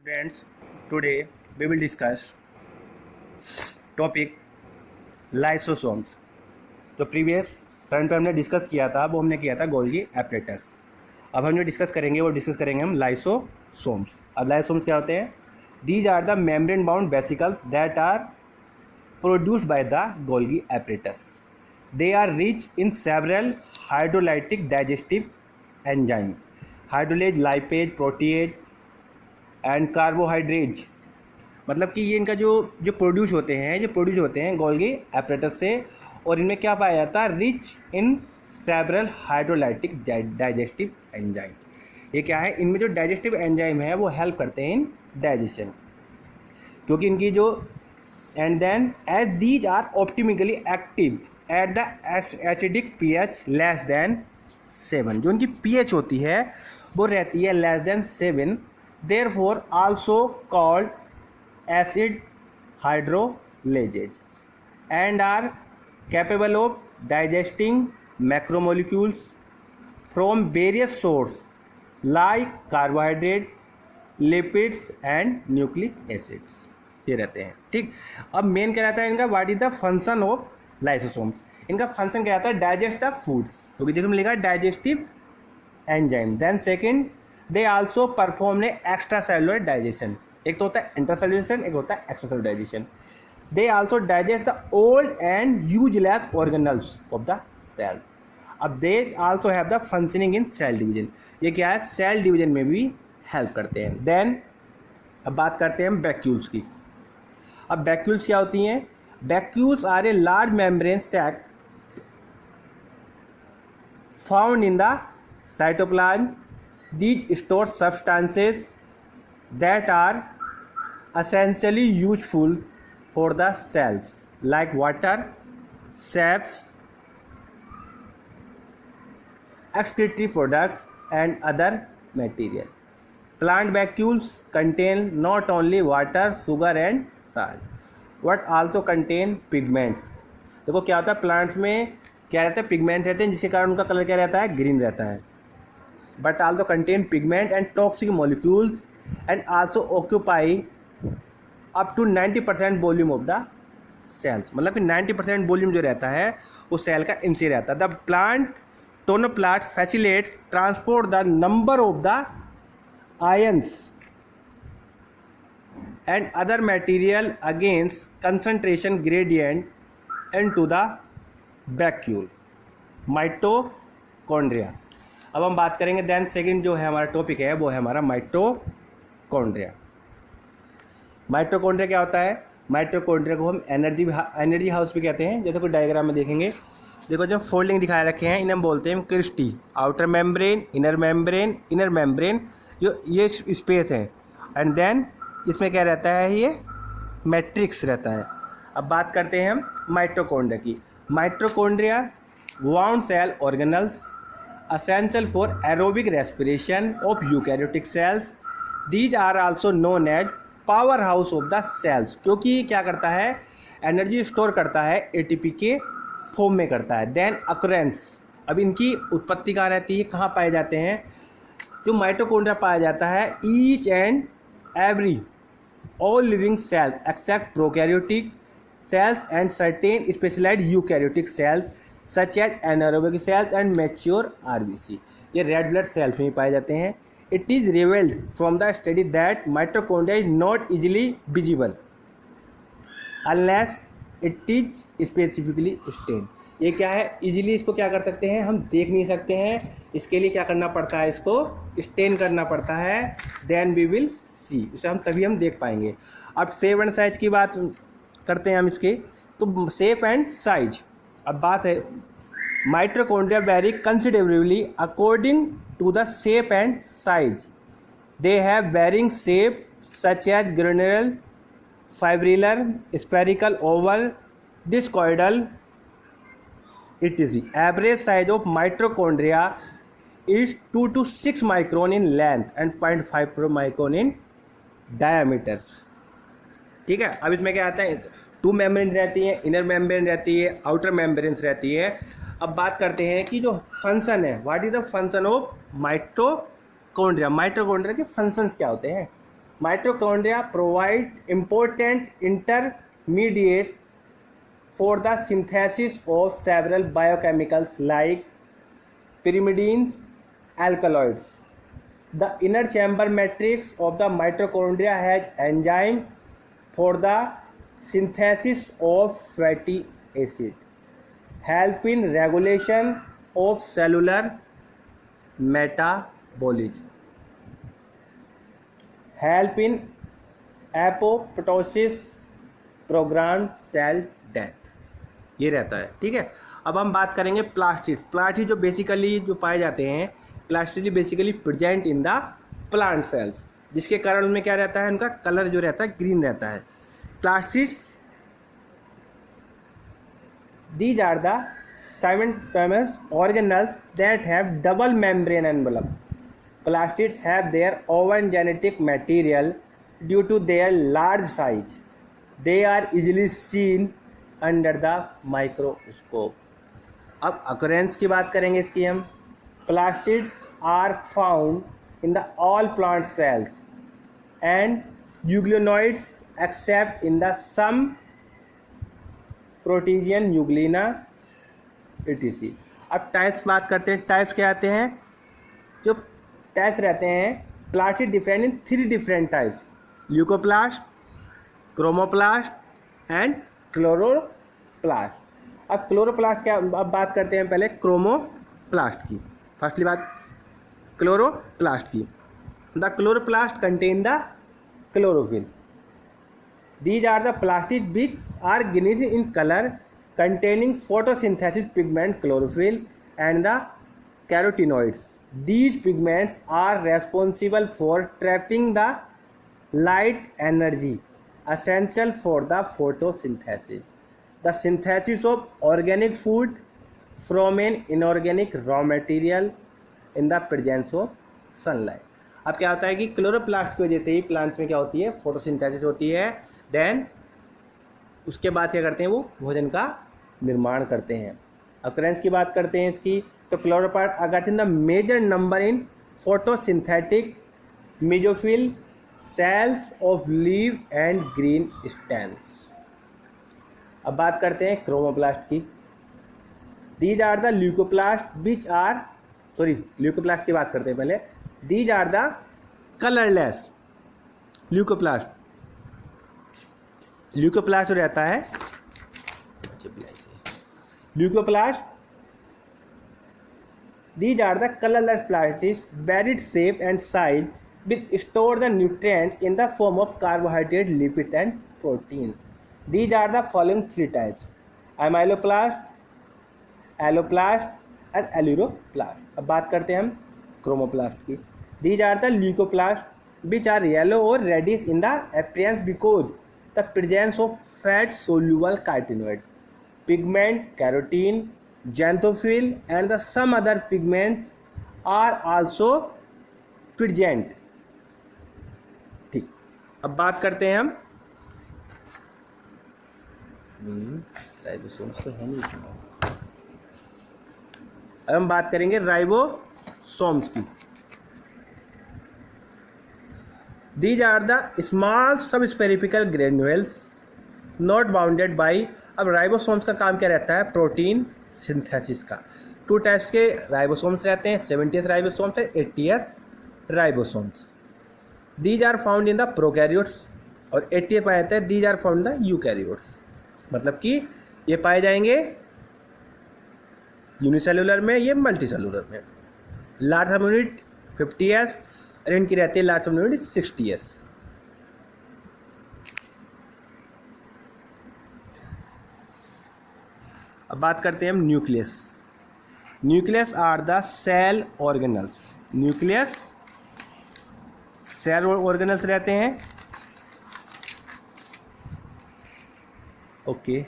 Friends, today we will discuss topic lysosomes. तो previous turn पे हमने डिस्कस किया था, वो हमने किया था गोल्गी एपरेटस. अब हम जो डिस्कस करेंगे वो डिस्कस करेंगे हम लाइसोसोम्स. अब लाइसोसोम्स क्या होते हैं? These are the membrane bound vesicles that are produced by the Golgi apparatus. They are rich in several hydrolytic digestive enzyme, hydrolase, lipase, protease and carbohydrase. मतलब कि ये इनका जो प्रोड्यूस होते हैं गोल्गी एपरेटस से, और इनमें क्या पाया जाता है? Rich in several hydrolytic digestive enzyme. ये क्या है? इनमें जो डाइजेस्टिव एंजाइम है वो हेल्प करते हैं इन डाइजेशन, क्योंकि इनकी जो and then as these are optimally active at the acidic pH less than 7. जो इनकी पीएच होती है वो रहती है less than 7, therefore also called acid hydrolases, and are capable of digesting macromolecules from various sources like carbohydrate, lipids and nucleic acids. ये रहते हैं. ठीक. अब मेन क्या रहता है इनका? What is the function of lysosomes? इनका फंक्शन क्या रहता है? डाइजेस्ट द फूड, क्योंकि जैसे हमने लिखा digestive enzyme. Then second, they also perform a extra cellular digestion. एक तो होता है इंटरसेलुलर, एक होता है extra cellular digestion. They also digest the old and useless organelles of the cell. अब they also have the functioning in cell division. ये क्या है? सेल डिवीजन में भी हेल्प करते हैं. देन अब बात करते हैं हम वैक्यूल्स की. अब वैक्यूल्स क्या होती हैं? Vacuoles are a large membrane sac found in the cytoplasm. These store substances that are essentially useful for the cells like water, saps, excretory products and other material. Plant vacuoles contain not only water, sugar and salt but also contain pigments. देखो क्या होता है plants में, क्या रहता है? Pigment रहते हैं, जिसके कारण उनका कलर क्या रहता है? ग्रीन रहता है. But also contain pigment and toxic molecules and also occupy up to 90% volume of the cells. मतलब कि 90% वॉल्यूम जो रहता है वो सेल का इनसे रहता है. The plant tonoplast facilitates transport the number of the ions and other material against concentration gradient into the vacuole. Mitochondria. अब हम बात करेंगे. देन सेकंड जो है हमारा टॉपिक है वो है हमारा माइटोकॉन्ड्रिया. माइटोकॉन्ड्रिया क्या होता है? माइटोकॉन्ड्रिया को हम एनर्जी हाउस भी कहते हैं. जैसे कोई डायग्राम में देखेंगे, देखो जो फोल्डिंग दिखाए रखे हैं इन्हें हम बोलते हैं cristae. Outer membrane, inner membrane ये स्पेस है. एंड देन इसमें क्या रहता है? ये मैट्रिक्स रहता है. अब बात करते हैं हम माइटोकॉन्ड्रिया की. Mitochondria bound cell organelles essential for aerobic respiration of eukaryotic cells. These are also known as powerhouse of the cells, क्योंकि क्या करता है? एनर्जी स्टोर करता है एटीपी के फॉर्म में करता है. Then occurrence. अब इनकी उत्पत्ति कहाँ रहती है? कहाँ पाए जाते हैं? जो माइटोकॉन्ड्रिया पाया जाता है each and every all living cells except prokaryotic cells and certain specialised eukaryotic cells such as anaerobic cells and mature RBC. ये रेड ब्लड सेल्स में पाए जाते हैं. It is revealed from the study that mitochondria is not easily visible unless it is specifically stain. ये क्या है? Easily इसको क्या कर सकते हैं? हम देख नहीं सकते हैं. इसके लिए क्या करना पड़ता है? इसको स्टेन करना पड़ता है. Then we will see. उसे तभी हम देख पाएंगे. अब शेप एंड साइज की बात करते हैं हम इसके. तो शेप एंड साइज. अब बात है mitochondria very considerably according to the shape and size. They have varying shape such as granular, fibrillar, spherical, oval, discoidal etc. Average size of mitochondria is 2 to 6 micron in length and 0.5 micron in diameter. ठीक है. अब इसमें क्या आता है? 2 membrane रहती है, inner membrane रहती है, आउटर मेम्ब्रेन्स रहती है. अब बात करते हैं कि जो फंक्शन है, what is the function of mitochondria. Mitochondria के फंक्शंस क्या होते हैं? Mitochondria provide important intermediates for the synthesis of several biochemicals like pyrimidines, alkaloids. The inner chamber matrix of the mitochondria has enzyme for the synthesis of fatty acid, help in regulation of cellular metabolism, help in apoptosis, programme cell death, ये रहता है। ठीक है, अब हम बात करेंगे plastids. Plastid जो बेसिकली जो पाए जाते हैं, plastid basically present in the plant cells, जिसके कारण उनमें क्या रहता है, उनका कलर जो रहता है ग्रीन रहता है। Plastids these are the seventamous organelles that have double membrane envelope. Plastids have their own genetic material due to their large size. They are easily seen under the microscope. अब occurrence की बात करेंगे इसकी हम। Plastids are found in the all plant cells and euglenoids except in the some protozoan, Euglena, etc. अब types बात करते हैं। टाइप्स क्या आते हैं, जो टाइप्स रहते हैं, plastid different in 3 different types, leucoplast, chromoplast and chloroplast. अब क्लोरोप्लास्ट क्या, अब बात करते हैं पहले क्रोमोप्लास्ट की। फर्स्टली बात क्लोरोप्लास्ट की। The chloroplast contain the chlorophyll. These are the plastids which are greenish in color, containing photosynthesis pigment chlorophyll and the carotenoids. These pigments are responsible for trapping the light energy essential for the photosynthesis, the synthesis of organic food from an inorganic raw material in the presence of sunlight. अब क्या होता है कि chloroplast की वजह से ही plants में क्या होती है, फोटोसिंथेसिस होती है। देन उसके बाद क्या करते हैं, वो भोजन का निर्माण करते हैं। अकरेंस की बात करते हैं इसकी, तो क्लोरोप्लास्ट अगर in the major number in photosynthetic mesophyll cells of leave and green stems. अब बात करते हैं क्रोमोप्लास्ट की। These are the leucoplast which are, leucoplast की बात करते हैं पहले। These are the colourless leucoplast. Leucoplast जो रहता है, leucoplast, these are the colorless plastids, varied shape and size, which store the nutrients in the form of carbohydrates, lipids and proteins. These are the following 3 types: amyloplast, alloplast and alluroplast. अब बात करते हैं हम chromoplast की। These are the leucoplasts, which are yellow or reddish in the appearance because the presence of fat soluble carotenoids, pigment, carotene, xanthophyll and the some other pigments are also present. ठीक, अब बात करते हैं हम ribosomes तो है नहीं, अब हम बात करेंगे राइबोसोम्स की। These are the small subspherical granules not bounded by। अब राइबोसोम्स का काम क्या रहता है, प्रोटीन सिंथेसिस का। 2 टाइप्स के राइबोसोम्स रहते हैं, 70s राइबोसोम्स और 80s ribosomes. These are found in the prokaryotes और 80s पाए जाते हैं, These are found in the eukaryotes. मतलब कि ये पाए जाएंगे यूनिसेलुलर में, ये मल्टीसेलुलर में। लार्ज सब यूनिट 50s और इनकी रहती है लार्ज सब यूनिट 60s। अब बात करते हैं हम nucleus. Nucleus are the cell organelles. Nucleus cell organelles रहते हैं। ओके